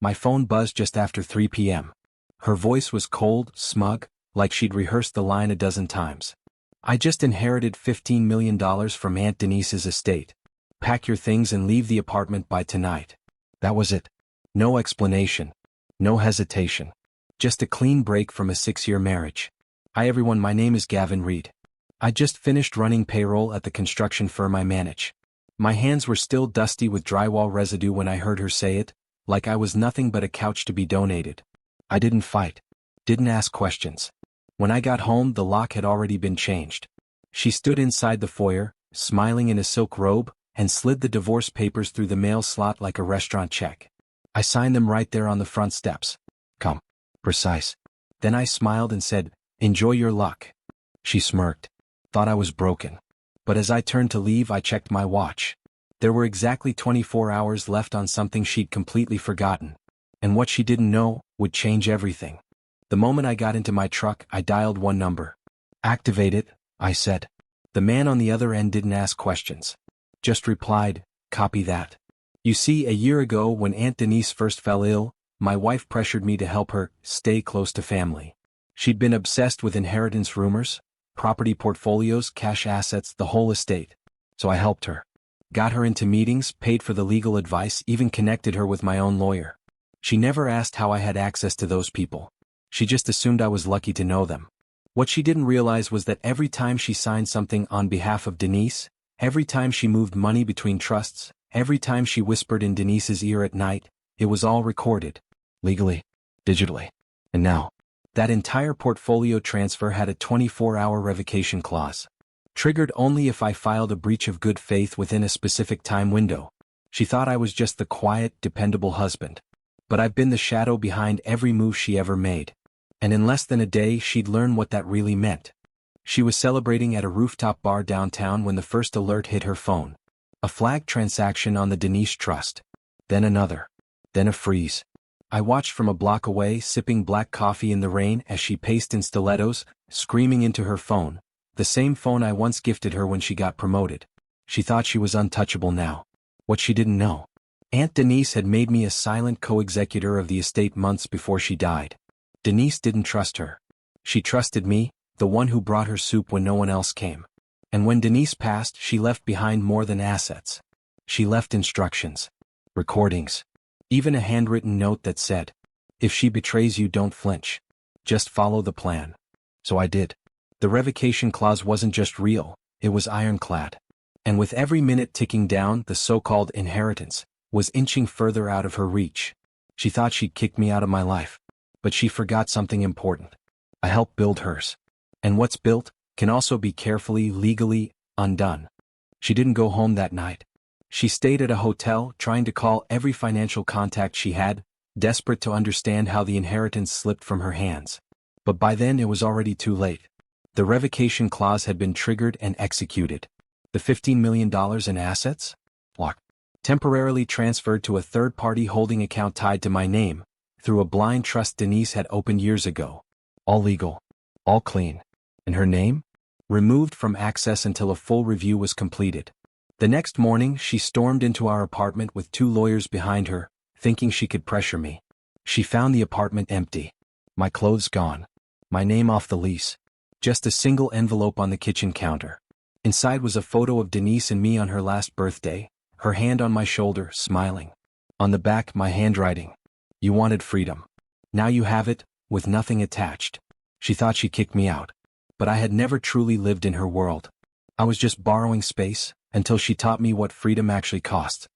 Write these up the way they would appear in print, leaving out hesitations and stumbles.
My phone buzzed just after 3 p.m. Her voice was cold, smug, like she'd rehearsed the line a dozen times. I just inherited $15 million from Aunt Denise's estate. Pack your things and leave the apartment by tonight. That was it. No explanation. No hesitation. Just a clean break from a 6-year marriage. Hi everyone, my name is Gavin Reed. I just finished running payroll at the construction firm I manage. My hands were still dusty with drywall residue when I heard her say it, like I was nothing but a couch to be donated. I didn't fight. Didn't ask questions. When I got home, the lock had already been changed. She stood inside the foyer, smiling in a silk robe, and slid the divorce papers through the mail slot like a restaurant check. I signed them right there on the front steps. Come. Precise. Then I smiled and said, "Enjoy your luck." She smirked. Thought I was broken. But as I turned to leave, I checked my watch. There were exactly 24 hours left on something she'd completely forgotten. And what she didn't know would change everything. The moment I got into my truck, I dialed one number. "Activate it," I said. The man on the other end didn't ask questions. Just replied, "Copy that." You see, a year ago when Aunt Denise first fell ill, my wife pressured me to help her stay close to family. She'd been obsessed with inheritance rumors, property portfolios, cash assets, the whole estate. So I helped her. Got her into meetings, paid for the legal advice, even connected her with my own lawyer. She never asked how I had access to those people. She just assumed I was lucky to know them. What she didn't realize was that every time she signed something on behalf of Denise, every time she moved money between trusts, every time she whispered in Denise's ear at night, it was all recorded. Legally. Digitally. And now, that entire portfolio transfer had a 24-hour revocation clause. Triggered only if I filed a breach of good faith within a specific time window. She thought I was just the quiet, dependable husband. But I've been the shadow behind every move she ever made. And in less than a day, she'd learn what that really meant. She was celebrating at a rooftop bar downtown when the first alert hit her phone. A flagged transaction on the Denise Trust. Then another. Then a freeze. I watched from a block away, sipping black coffee in the rain as she paced in stilettos, screaming into her phone. The same phone I once gifted her when she got promoted. She thought she was untouchable now. What she didn't know. Aunt Denise had made me a silent co-executor of the estate months before she died. Denise didn't trust her. She trusted me, the one who brought her soup when no one else came. And when Denise passed, she left behind more than assets. She left instructions. Recordings. Even a handwritten note that said, "If she betrays you, don't flinch. Just follow the plan." So I did. The revocation clause wasn't just real, it was ironclad. And with every minute ticking down, the so-called inheritance was inching further out of her reach. She thought she'd kick me out of my life. But she forgot something important. I helped build hers. And what's built can also be carefully, legally, undone. She didn't go home that night. She stayed at a hotel, trying to call every financial contact she had, desperate to understand how the inheritance slipped from her hands. But by then it was already too late. The revocation clause had been triggered and executed. The $15 million in assets? Locked. Temporarily transferred to a third-party holding account tied to my name, through a blind trust Denise had opened years ago. All legal. All clean. And her name? Removed from access until a full review was completed. The next morning, she stormed into our apartment with 2 lawyers behind her, thinking she could pressure me. She found the apartment empty. My clothes gone. My name off the lease. Just a single envelope on the kitchen counter. Inside was a photo of Denise and me on her last birthday, her hand on my shoulder, smiling. On the back, my handwriting. "You wanted freedom. Now you have it, with nothing attached." She thought she kicked me out. But I had never truly lived in her world. I was just borrowing space, until she taught me what freedom actually cost.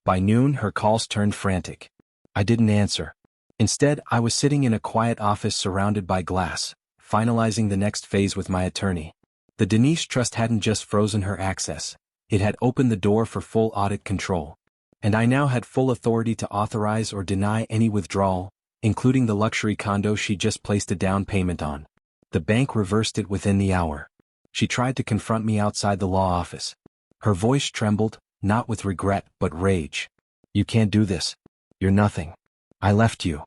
By noon, her calls turned frantic. I didn't answer. Instead, I was sitting in a quiet office surrounded by glass, finalizing the next phase with my attorney. The Denise Trust hadn't just frozen her access, it had opened the door for full audit control. And I now had full authority to authorize or deny any withdrawal, including the luxury condo she just placed a down payment on. The bank reversed it within the hour. She tried to confront me outside the law office. Her voice trembled, not with regret but rage. "You can't do this. You're nothing. I left you."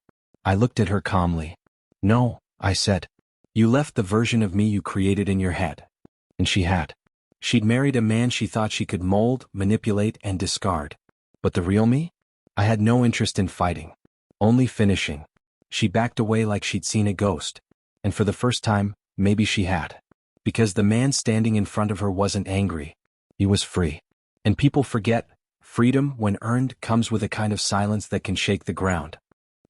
I looked at her calmly. "No," I said. "You left the version of me you created in your head." And she had. She'd married a man she thought she could mold, manipulate, and discard. But the real me? I had no interest in fighting. Only finishing. She backed away like she'd seen a ghost. And for the first time, maybe she had. Because the man standing in front of her wasn't angry. He was free. And people forget, freedom, when earned, comes with a kind of silence that can shake the ground.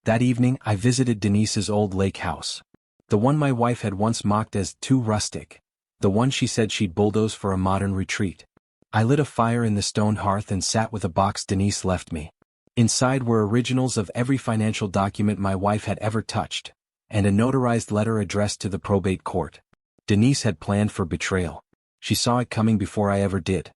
That evening, I visited Denise's old lake house. The one my wife had once mocked as too rustic. The one she said she'd bulldoze for a modern retreat. I lit a fire in the stone hearth and sat with a box Denise left me. Inside were originals of every financial document my wife had ever touched, and a notarized letter addressed to the probate court. Denise had planned for betrayal. She saw it coming before I ever did.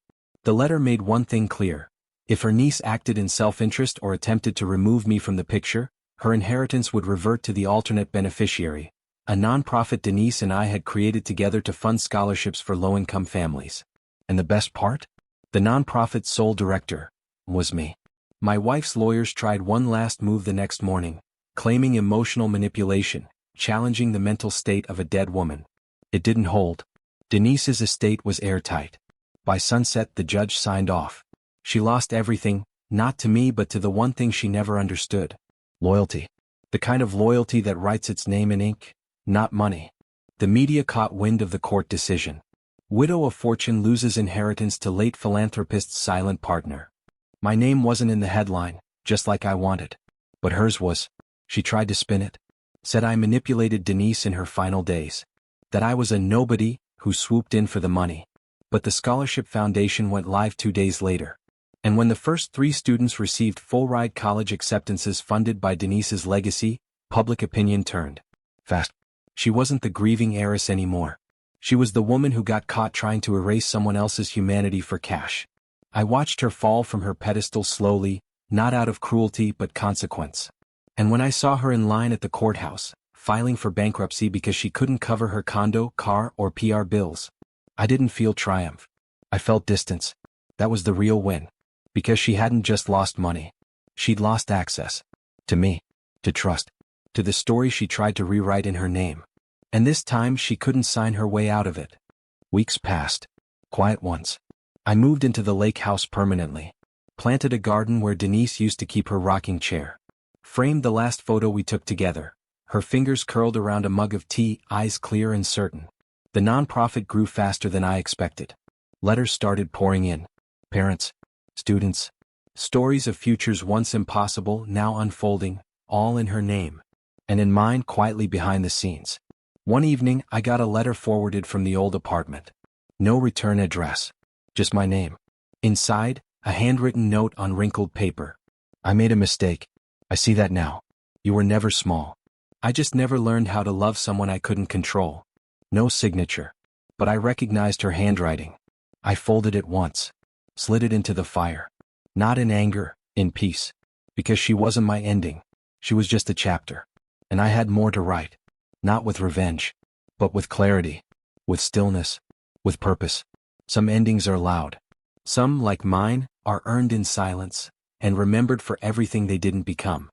The letter made one thing clear. If her niece acted in self-interest or attempted to remove me from the picture, her inheritance would revert to the alternate beneficiary, a nonprofit Denise and I had created together to fund scholarships for low-income families. And the best part? The nonprofit's sole director was me. My wife's lawyers tried one last move the next morning, claiming emotional manipulation, challenging the mental state of a dead woman. It didn't hold. Denise's estate was airtight. By sunset, the judge signed off. She lost everything, not to me but to the one thing she never understood. Loyalty. The kind of loyalty that writes its name in ink, not money. The media caught wind of the court decision. Widow of fortune loses inheritance to late philanthropist's silent partner. My name wasn't in the headline, just like I wanted. But hers was. She tried to spin it. Said I manipulated Denise in her final days. That I was a nobody who swooped in for the money. But the scholarship foundation went live 2 days later. And when the first 3 students received full-ride college acceptances funded by Denise's legacy, public opinion turned. Fast. She wasn't the grieving heiress anymore. She was the woman who got caught trying to erase someone else's humanity for cash. I watched her fall from her pedestal slowly, not out of cruelty but consequence. And when I saw her in line at the courthouse, filing for bankruptcy because she couldn't cover her condo, car, or PR bills, I didn't feel triumph. I felt distance. That was the real win. Because she hadn't just lost money. She'd lost access. To me. To trust. To the story she tried to rewrite in her name. And this time she couldn't sign her way out of it. Weeks passed. Quiet ones. I moved into the lake house permanently. Planted a garden where Denise used to keep her rocking chair. Framed the last photo we took together. Her fingers curled around a mug of tea, eyes clear and certain. The nonprofit grew faster than I expected. Letters started pouring in. Parents. Students. Stories of futures once impossible, now unfolding, all in her name. And in mine quietly behind the scenes. One evening, I got a letter forwarded from the old apartment. No return address. Just my name. Inside, a handwritten note on wrinkled paper. I made a mistake. I see that now. You were never small. I just never learned how to love someone I couldn't control. No signature. But I recognized her handwriting. I folded it once. Slid it into the fire. Not in anger, in peace. Because she wasn't my ending. She was just a chapter. And I had more to write. Not with revenge. But with clarity. With stillness. With purpose. Some endings are loud. Some, like mine, are earned in silence, and remembered for everything they didn't become.